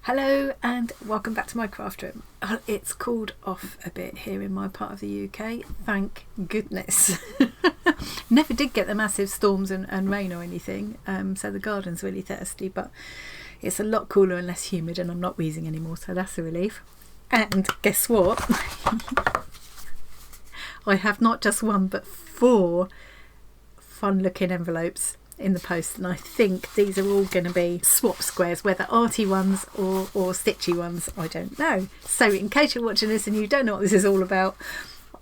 Hello and welcome back to my craft room. It's cooled off a bit here in my part of the UK, thank goodness. Never did get the massive storms and rain or anything, so the garden's really thirsty, but it's a lot cooler and less humid and I'm not wheezing anymore, so that's a relief. And guess what? I have not just one but 4 fun looking envelopes in the post, and I think these are all going to be swap squares, whether Arty ones or Stitchy ones, I don't know. So in case you're watching this and you don't know what this is all about,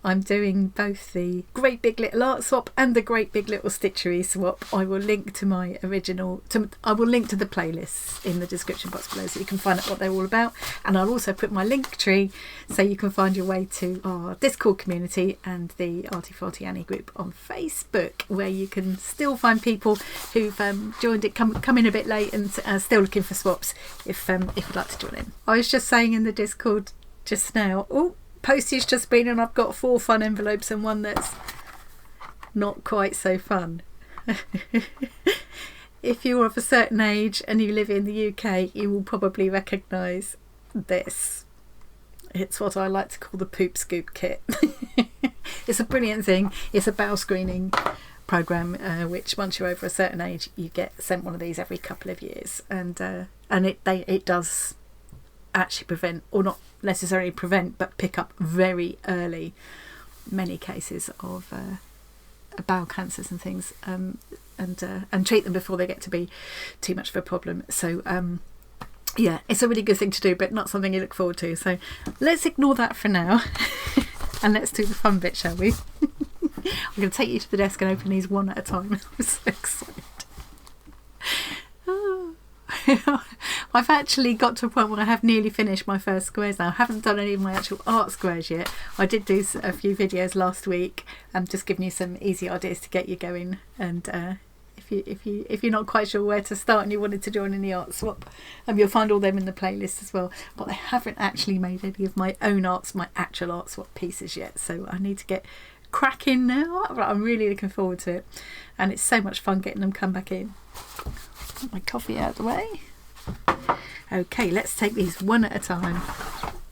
I'm doing both the Great Big Little Art Swap and the Great Big Little Stitchery Swap. I will link to my I will link to the playlists in the description box below so you can find out what they're all about, and I'll also put my link tree so you can find your way to our Discord community and the Arty Farty Annie group on Facebook, where you can still find people who've joined it, come in a bit late and still looking for swaps if you'd like to join in. I was just saying in the Discord just now, postage just been, and I've got 4 fun envelopes and one that's not quite so fun. If you're of a certain age and you live in the UK, you will probably recognise this. It's what I like to call the poop scoop kit. It's a brilliant thing. It's a bowel screening program, which once you're over a certain age you get sent one of these every couple of years, and it does actually prevent, or not necessarily prevent, but pick up very early many cases of bowel cancers and things, and treat them before they get to be too much of a problem. So yeah, it's a really good thing to do, but not something you look forward to. So let's ignore that for now and let's do the fun bit, shall we? I'm going to take you to the desk and open these one at a time. I'm so excited. I've actually got to a point where I have nearly finished my first squares now. I haven't done any of my actual art squares yet. I did do a few videos last week, just giving you some easy ideas to get you going. And if you're not quite sure where to start and you wanted to join in the art swap, you'll find all them in the playlist as well. But I haven't actually made any of my own my actual art swap pieces yet, so I need to get cracking now. But I'm really looking forward to it, and it's so much fun getting them come back in. Put my coffee out of the way. Okay, let's take these one at a time.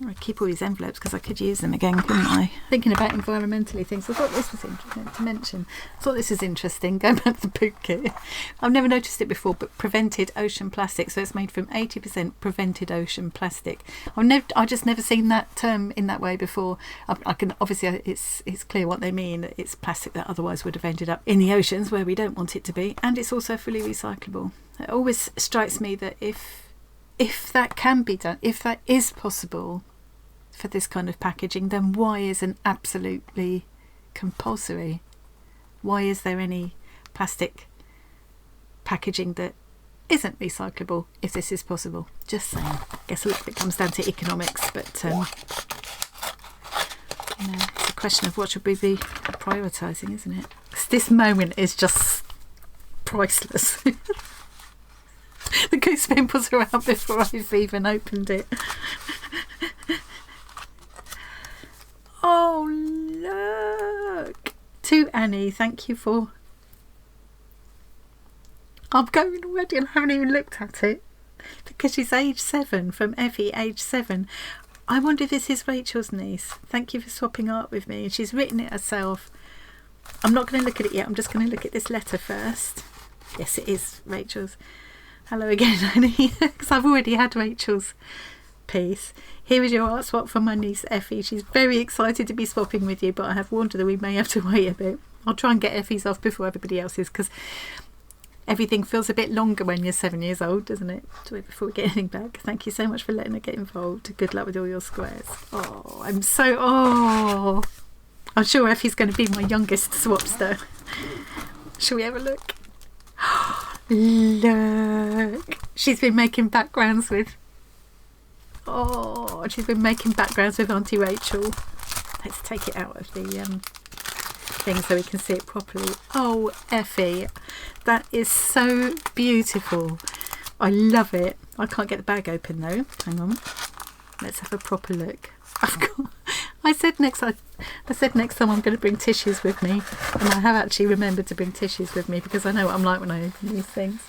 I keep all these envelopes because I could use them again, couldn't I? Thinking about environmentally things, I thought this was interesting to mention. I thought this is interesting, going back to the poop kit. I've never noticed it before, but prevented ocean plastic. So it's made from 80% prevented ocean plastic. I've just never seen that term in that way before. I can obviously, it's clear what they mean. It's plastic that otherwise would have ended up in the oceans where we don't want it to be, and it's also fully recyclable. It always strikes me that if that can be done, if that is possible for this kind of packaging, then why isn't absolutely compulsory? Why is there any plastic packaging that isn't recyclable if this is possible? Just saying. I guess a lot of it comes down to economics, but it's a question of what should we be prioritising, isn't it? This moment is just priceless. The goose pimples are out before I've even opened it. Oh, look! To Annie, thank you for... I'm going already and I haven't even looked at it. Because she's age 7, from Effie, age 7. I wonder if this is Rachel's niece. Thank you for swapping art with me. She's written it herself. I'm not going to look at it yet. I'm just going to look at this letter first. Yes, it is Rachel's. Hello again, Annie, because I've already had Rachel's piece. Here is your art swap from my niece Effie. She's very excited to be swapping with you, but I have warned her that we may have to wait a bit. I'll try and get Effie's off before everybody else's, because everything feels a bit longer when you're 7 years old, doesn't it? To wait before we get anything back. Thank you so much for letting her get involved. Good luck with all your squares. I'm sure Effie's going to be my youngest swapster. Shall we have a look? Look, she's been making backgrounds with Auntie Rachel. Let's take it out of the thing so we can see it properly. Oh, Effie, that is so beautiful. I love it. I can't get the bag open though. Hang on, let's have a proper look. I said next time I'm going to bring tissues with me, and I have actually remembered to bring tissues with me because I know what I'm like when I open these things.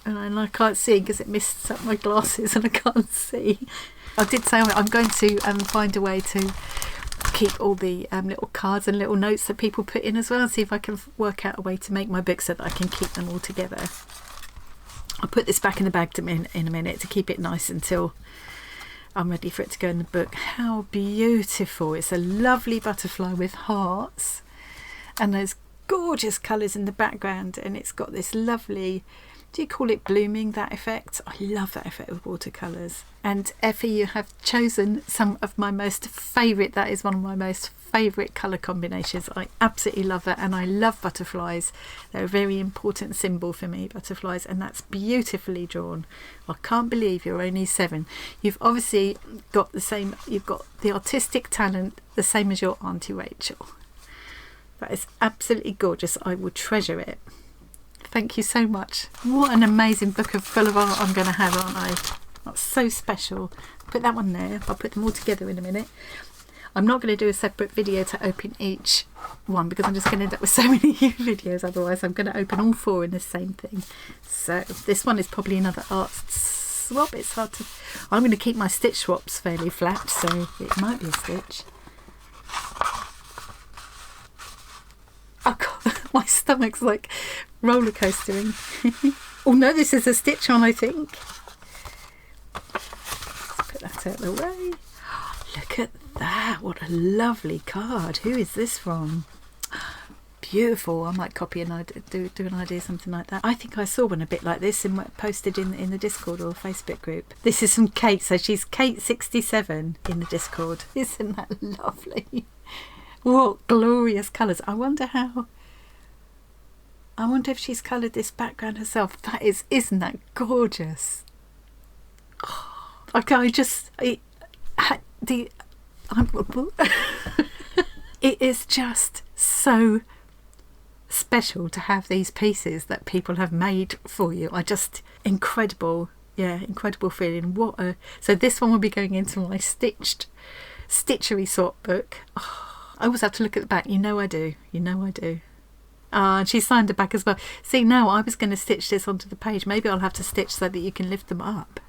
and I can't see because it mists up my glasses and I can't see. I did say I'm going to find a way to keep all the little cards and little notes that people put in as well, and see if I can work out a way to make my book so that I can keep them all together. I'll put this back in the bag in a minute to keep it nice until I'm ready for it to go in the book. How beautiful. It's a lovely butterfly with hearts and those gorgeous colours in the background, and it's got this lovely, do you call it blooming, that effect? I love that effect with watercolours. And Effie, you have chosen some of my most favourite, that is one of my most favourite colour combinations. I absolutely love that, and I love butterflies. They're a very important symbol for me, butterflies, and that's beautifully drawn. I can't believe you're only 7. You've obviously got the same, you've got the artistic talent the same as your Auntie Rachel. That is absolutely gorgeous. I will treasure it. Thank you so much. What an amazing book full of art I'm going to have, aren't I? That's so special. Put that one there. I'll put them all together in a minute. I'm not going to do a separate video to open each one because I'm just going to end up with so many videos otherwise. I'm going to open all 4 in the same thing. So this one is probably another art swap. It's hard to... I'm going to keep my stitch swaps fairly flat, so it might be a stitch. Oh God, my stomach's like roller coastering. Oh no, this is a stitch on, I think. Let's put that out of the way. Look at that, what a lovely card. Who is this from? Beautiful. I might copy an idea, do an idea, something like that. I think I saw one a bit like this posted in the Discord or Facebook group. This is from Cate, so she's Cate67 in the Discord. Isn't that lovely? What glorious colours. I wonder if she's coloured this background herself. Isn't that gorgeous? Oh, it is just so special to have these pieces that people have made for you. Incredible. Yeah, incredible feeling. So this one will be going into my Stitchery Swap book. Oh, I always have to look at the back. You know I do. And she signed the back as well. See, now I was going to stitch this onto the page. Maybe I'll have to stitch so that you can lift them up.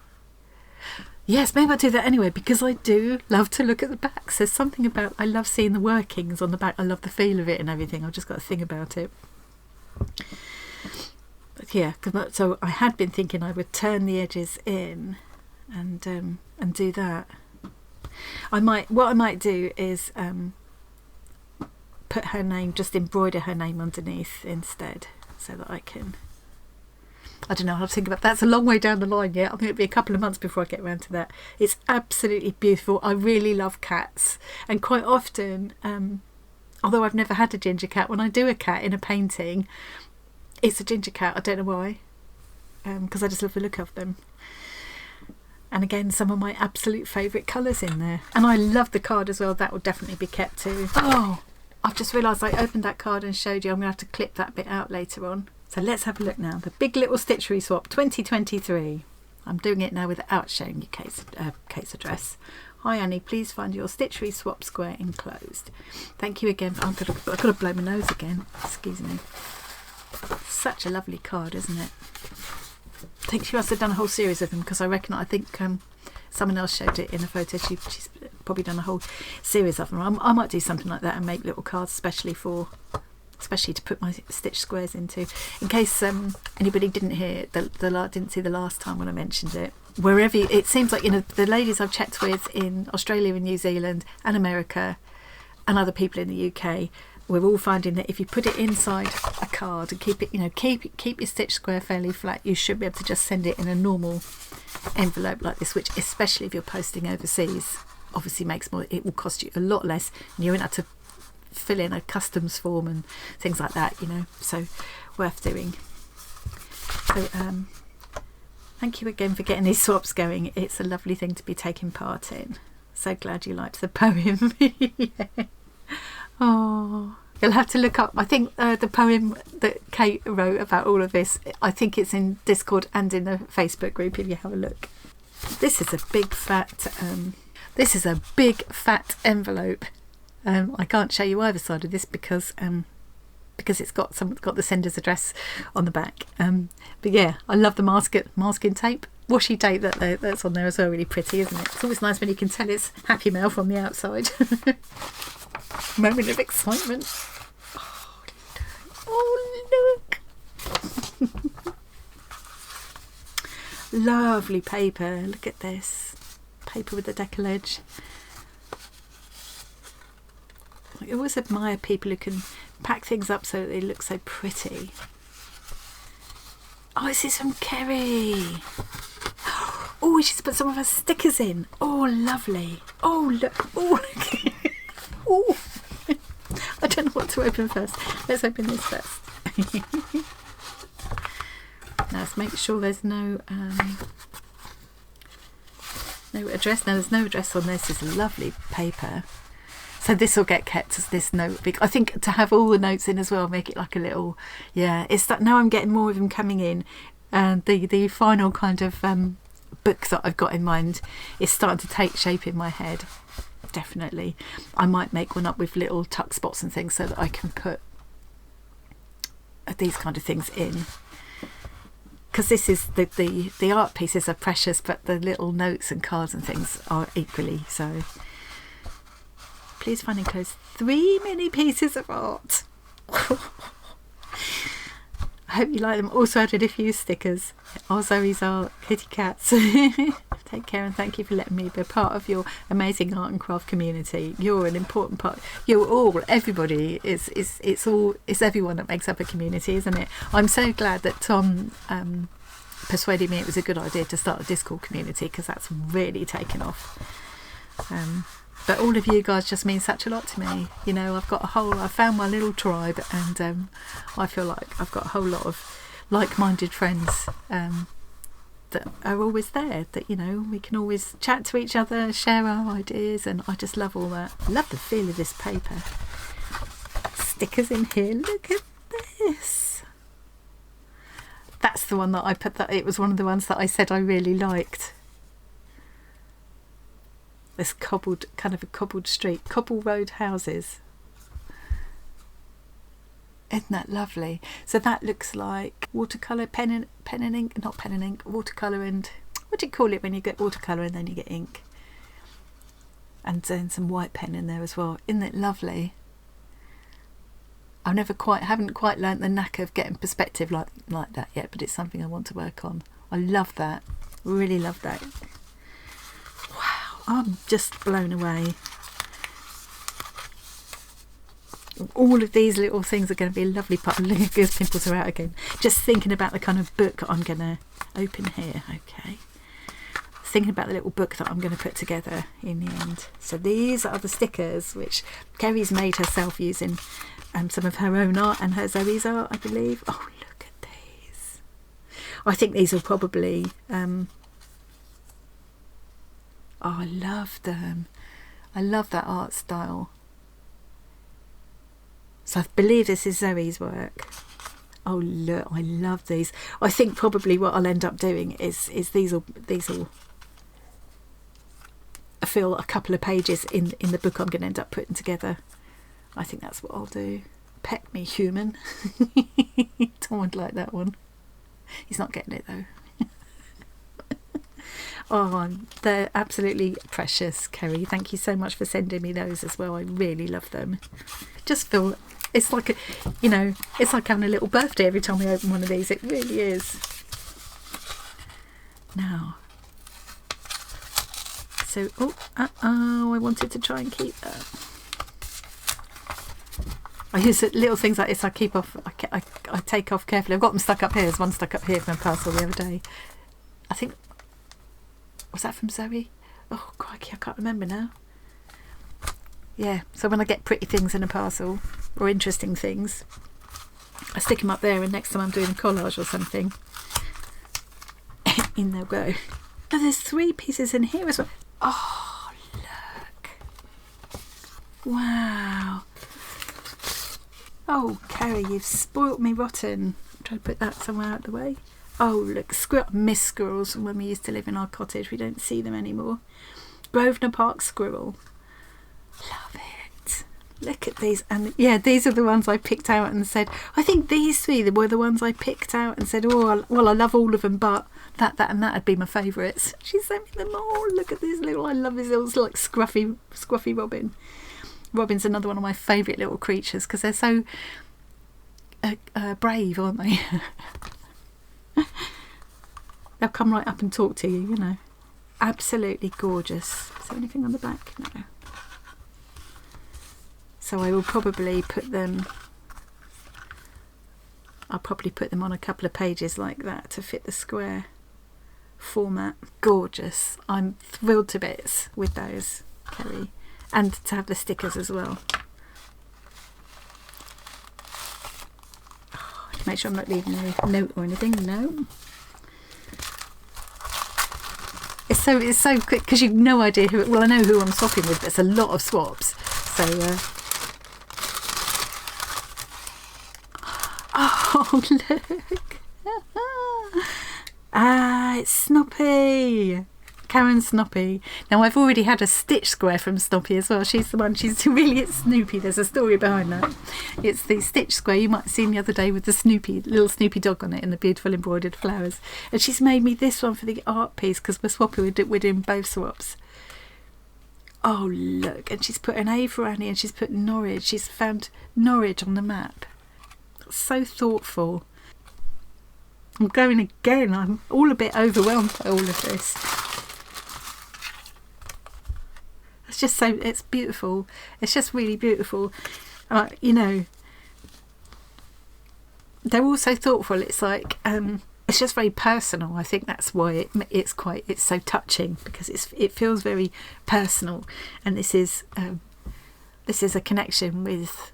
Yes, maybe I'll do that anyway, because I do love to look at the backs. There's something about, I love seeing the workings on the back. I love the feel of it and everything. I've just got to think about it. But yeah, so I had been thinking I would turn the edges in and do that. What I might do is put her name, just embroider her name underneath instead, so that I don't know, I'll have to think about that. That's a long way down the line yet. I think it'll be a couple of months before I get around to that. It's absolutely beautiful. I really love cats, and quite often, although I've never had a ginger cat, when I do a cat in a painting, it's a ginger cat. I don't know why, because I just love the look of them. And again, some of my absolute favourite colours in there. And I love the card as well. That will definitely be kept too. Oh, I've just realised I opened that card and showed you. I'm going to have to clip that bit out later on. So let's have a look now. The Big Little Stitchery Swap 2023. I'm doing it now without showing you Kate's address. Hi Annie, please find your Stitchery Swap square enclosed. Thank you again. I've got to blow my nose again. Excuse me. Such a lovely card, isn't it? I think she must have done a whole series of them, because I think someone else showed it in a photo. She's probably done a whole series of them. I might do something like that and make little cards especially to put my stitch squares into, in case anybody didn't hear didn't see the last time when I mentioned it. Wherever it seems like, the ladies I've checked with in Australia and New Zealand and America and other people in the UK, we're all finding that if you put it inside a card and keep it, keep your stitch square fairly flat, you should be able to just send it in a normal envelope like this, which, especially if you're posting overseas, obviously it will cost you a lot less, and you won't have to fill in a customs form and things like that, so worth doing. So thank you again for getting these swaps going. It's a lovely thing to be taking part in. So glad you liked the poem. Yeah. Oh, you'll have to look up, I think the poem that Cate wrote about all of this, I think it's in Discord and in the Facebook group if you have a look. This is a big fat envelope. I can't show you either side of this because because it's got the sender's address on the back. But yeah, I love the masking tape, washi tape that's on there as well. Really pretty, isn't it? It's always nice when you can tell it's Happy Mail from the outside. Moment of excitement. Oh look. Lovely paper. Look at this paper with the decollage. I always admire people who can pack things up so that they look so pretty. Oh, this is from Kerry. Oh, she's put some of her stickers in. Oh, lovely. Oh, look. Oh, look. Oh. I don't know what to open first. Let's open this first. Now let's make sure there's no address. No, there's no address on this. It's lovely paper. So this will get kept as this notebook. I think to have all the notes in as well, make it like a little, yeah. It's that now I'm getting more of them coming in, and the final kind of book that I've got in mind is starting to take shape in my head. Definitely, I might make one up with little tuck spots and things so that I can put these kind of things in. Because this is the art pieces are precious, but the little notes and cards and things are equally so. Please find and enclose 3 mini pieces of art. I hope you like them. Also added a few stickers. Our Zoe's art, kitty cats. Take care and thank you for letting me be a part of your amazing art and craft community. You're an important part. You're all, everybody is it's everyone that makes up a community, isn't it? I'm so glad that Tom persuaded me it was a good idea to start a Discord community, because that's really taken off. But all of you guys just mean such a lot to me. You know, I found my little tribe, and I feel like I've got a whole lot of like-minded friends that are always there, that, you know, we can always chat to each other, share our ideas, and I just love all that. I love the feel of this paper. Stickers in here, look at this. That's the one that I put, that it was one of the ones that I said I really liked. This cobbled, kind of a cobbled street, cobble road houses. Isn't that lovely? So that looks like watercolour, pen and ink, not pen and ink, watercolour and, what do you call it when you get watercolour and then you get ink? And then some white pen in there as well. Isn't it lovely? haven't quite learnt the knack of getting perspective like that yet, but it's something I want to work on. I love that. Really love that. I'm just blown away. All of these little things are going to be a lovely part. These pimples are out again. Just thinking about the kind of book I'm going to open here. Okay. Thinking about the little book that I'm going to put together in the end. So these are the stickers which Kerry's made herself using some of her own art and her Zoe's art, I believe. Oh, look at these. I think these will probably... Oh, I love them. I love that art style. So I believe this is Zoe's work. Oh look, I love these. I think probably what I'll end up doing is these will fill a couple of pages in the book I'm going to end up putting together. I think that's what I'll do. Peck me, human. Don't like that one. He's not getting it though. Oh, they're absolutely precious, Kerry. Thank you so much for sending me those as well. I really love them. Just feel it's like it's like having a little birthday every time we open one of these. It really is. Now, so I wanted to try and keep that. I use little things like this. I keep off. I take off carefully. I've got them stuck up here. There's one stuck up here from a parcel the other day. I think. Was that from Zoe? Oh, crikey, I can't remember now. Yeah, so when I get pretty things in a parcel, or interesting things, I stick them up there, and next time I'm doing a collage or something, in they'll go. Oh, there's 3 pieces in here as well. Oh, look. Wow. Oh, Kerry, you've spoilt me rotten. I'm trying to put that somewhere out of the way. Oh, look, miss squirrels from when we used to live in our cottage. We don't see them anymore. Grosvenor Park squirrel. Love it. Look at these, and yeah, these are the ones I picked out and said, I think these three were the ones I picked out and said, oh, well, I love all of them, but that and that would be my favourites. She sent me them all. Look at this little, I love this little like scruffy robin. Robin's another one of my favourite little creatures because they're so brave, aren't they? They'll come right up and talk to you, you know. Absolutely gorgeous. Is there anything on the back? No. So I will probably put them, I'll probably put them on a couple of pages like that to fit the square format. Gorgeous. I'm thrilled to bits with those, Kerry. And to have the stickers as well. Oh, to make sure I'm not leaving a note or anything. No. It's so quick because you've no idea who. Well, I know who I'm swapping with, but it's a lot of swaps. So. Oh look! It's Snoppy. Karen Snoppy. Now I've already had a stitch square from Snoppy as well. She's the one, she's really, it's Snoopy. There's a story behind that. It's the stitch square you might have seen the other day with the little Snoopy dog on it and the beautiful embroidered flowers. And she's made me this one for the art piece because we're swapping, we're doing both swaps. Oh look, and she's put an A for Annie and she's put Norwich. She's found Norwich on the map. So thoughtful. I'm going again. I'm all a bit overwhelmed by all of this. It's just so, it's beautiful. It's just really beautiful. You know, they're all so thoughtful. It's like, it's just very personal. I think that's why it's so touching because it feels very personal. And this is a connection with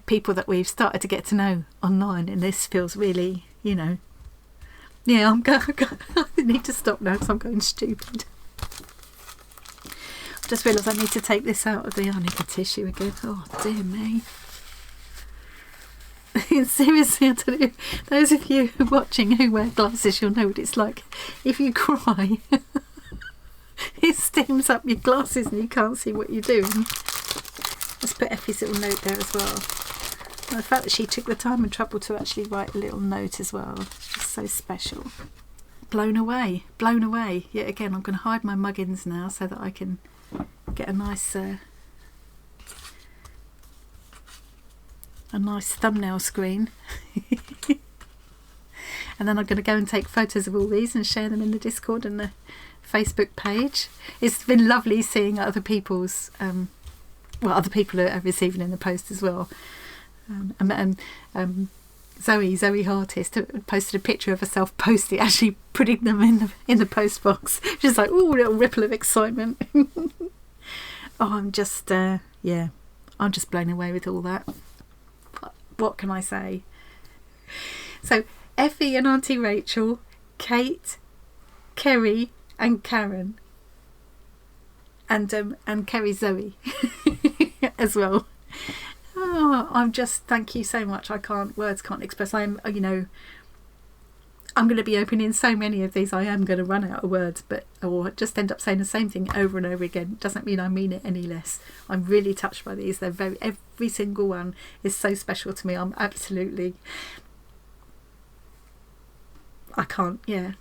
people that we've started to get to know online. And this feels really, you know, yeah, I need to stop now because I'm going stupid. I just realised I need to take this out of the tissue again. Oh dear me. Seriously, I don't know, those of you watching who wear glasses, you'll know what it's like. If you cry, it steams up your glasses and you can't see what you're doing. Let's put Effie's little note there as well. And the fact that she took the time and trouble to actually write a little note as well, it's just so special. Blown away, blown away. Yet again, I'm going to hide my muggins now so that I can get a nice thumbnail screen. And then I'm going to go and take photos of all these and share them in the Discord and the Facebook page. It's been lovely seeing other people's other people are receiving in the post as well. Zoe Hartist posted a picture of herself actually putting them in the post box. She's like, oh, little ripple of excitement. Oh, I'm just I'm just blown away with all that. What can I say? So Effie and Auntie Rachel, Cate, Kerry and Karen, and Kerry Zoe as well. Oh, I'm just, thank you so much. Words can't express. I'm going to be opening so many of these. I am going to run out of words, or just end up saying the same thing over and over again. Doesn't mean I mean it any less. I'm really touched by these. Every single one is so special to me. I'm absolutely, I can't, yeah.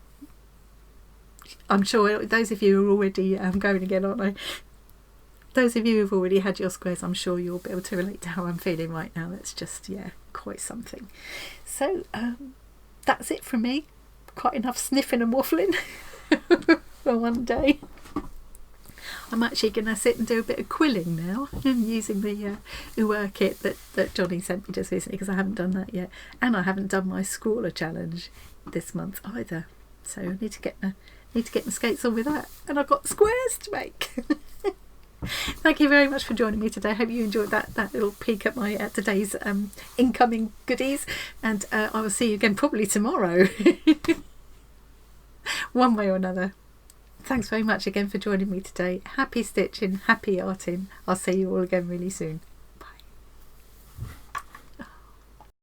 I'm sure those of you are already going again, aren't I? Those of you who've already had your squares, I'm sure you'll be able to relate to how I'm feeling right now. That's just, yeah, quite something. So that's it from me. Quite enough sniffing and waffling for one day. I'm actually going to sit and do a bit of quilling now. I'm using the Uwer kit that Johnny sent me just recently because I haven't done that yet. And I haven't done my scrawler challenge this month either. So I need to get my skates on with that. And I've got squares to make. Thank you very much for joining me today. I hope you enjoyed that little peek at my today's incoming goodies, and I will see you again probably tomorrow one way or another. Thanks very much again for joining me today. Happy stitching, happy arting. I'll see you all again really soon.